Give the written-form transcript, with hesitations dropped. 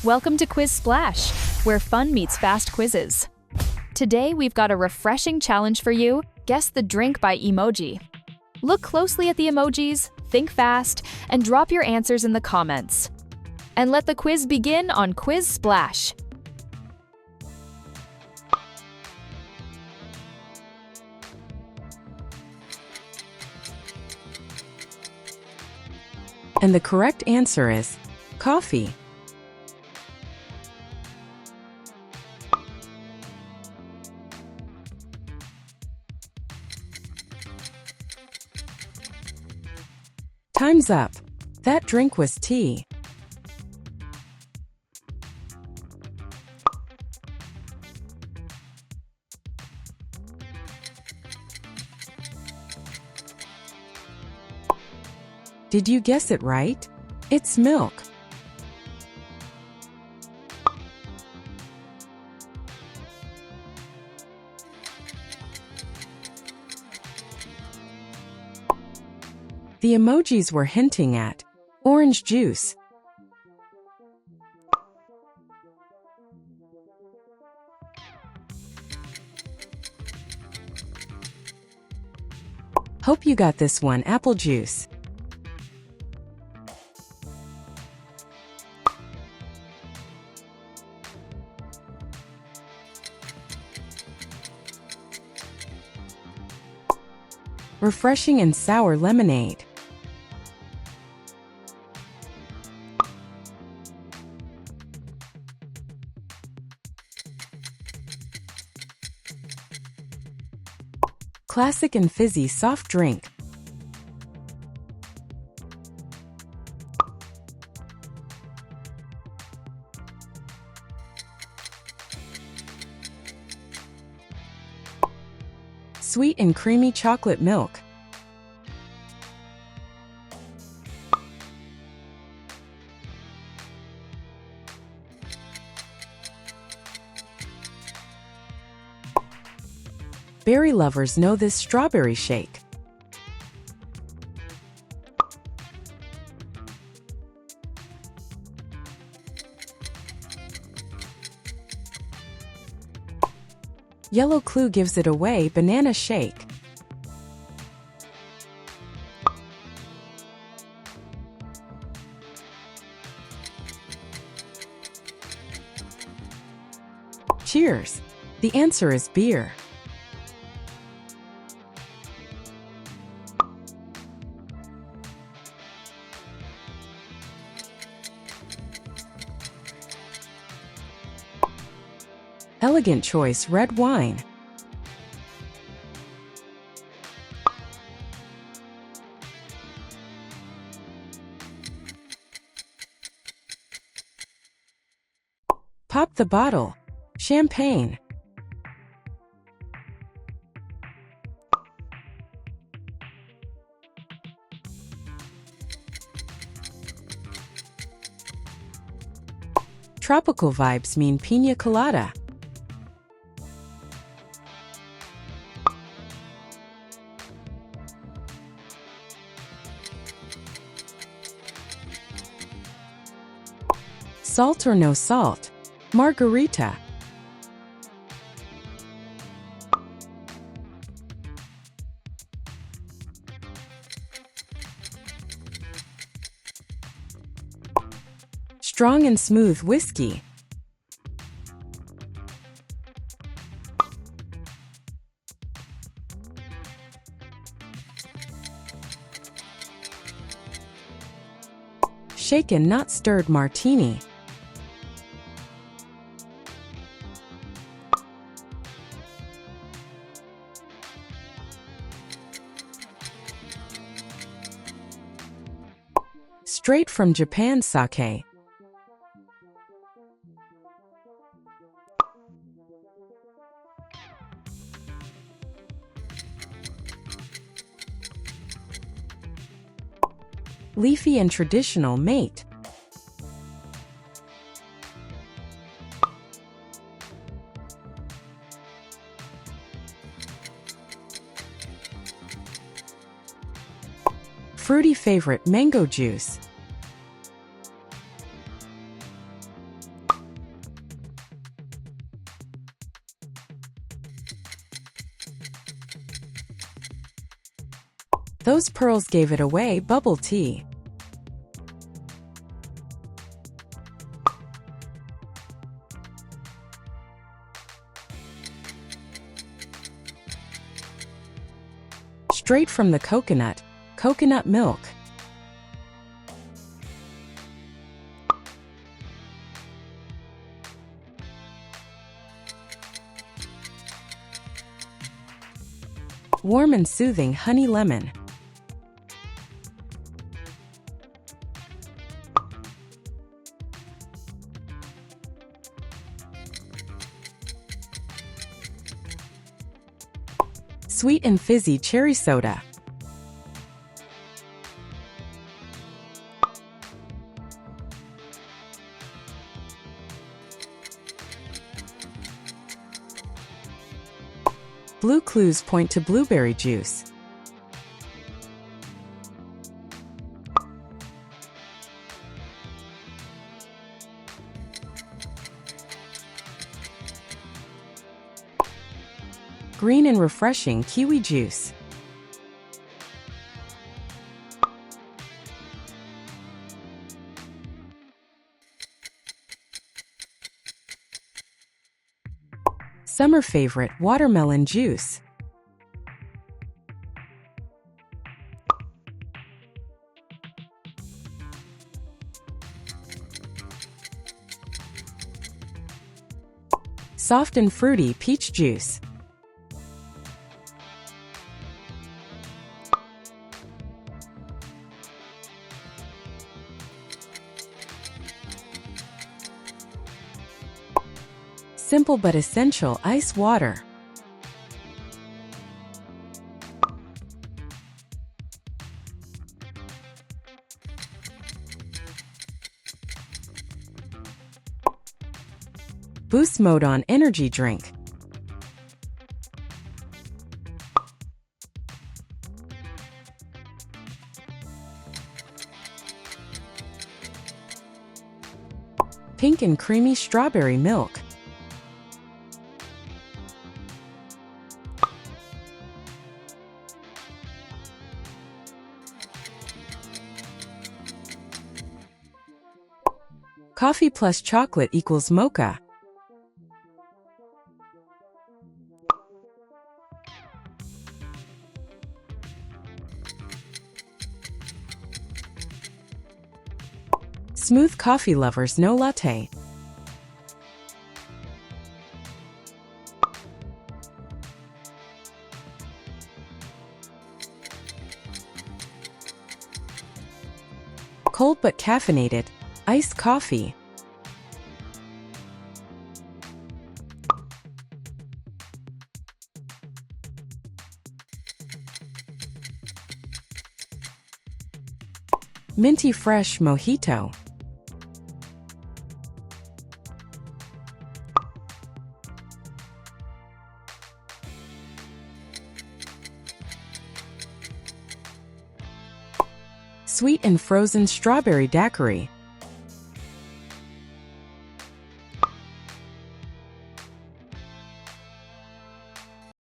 Welcome to Quiz Splash, where fun meets fast quizzes. Today we've got a refreshing challenge for you. Guess the drink by Emoji. Look closely at the emojis, think fast, and drop your answers in the comments. And let the quiz begin on Quiz Splash. And the correct answer is coffee. Time's up. That drink was tea. Did you guess it right? It's milk. The emojis were hinting at orange juice. Hope you got this one, apple juice. Refreshing and sour lemonade. Classic and fizzy soft drink. Sweet and creamy chocolate milk. Berry lovers know this strawberry shake. Yellow clue gives it away, banana shake. Cheers! The answer is beer. Elegant choice, red wine. Pop the bottle, champagne. Tropical vibes mean piña colada. Salt or no salt, margarita. Strong and smooth whiskey. Shaken, not stirred martini. Straight from Japan, sake. Leafy and traditional, mate. Fruity favorite, mango juice. Those pearls gave it away. Bubble tea. Straight from the coconut. Coconut milk. Warm and soothing honey lemon. Sweet and fizzy cherry soda. Blue clues point to blueberry juice. Green and refreshing kiwi juice. Summer favorite watermelon juice. Soft and fruity peach juice. Simple but essential ice water. Boost mode on energy drink. Pink and creamy strawberry milk. Coffee plus chocolate equals mocha. Smooth coffee lovers no latte. Cold but caffeinated iced coffee. Minty fresh mojito. Sweet and frozen strawberry daiquiri.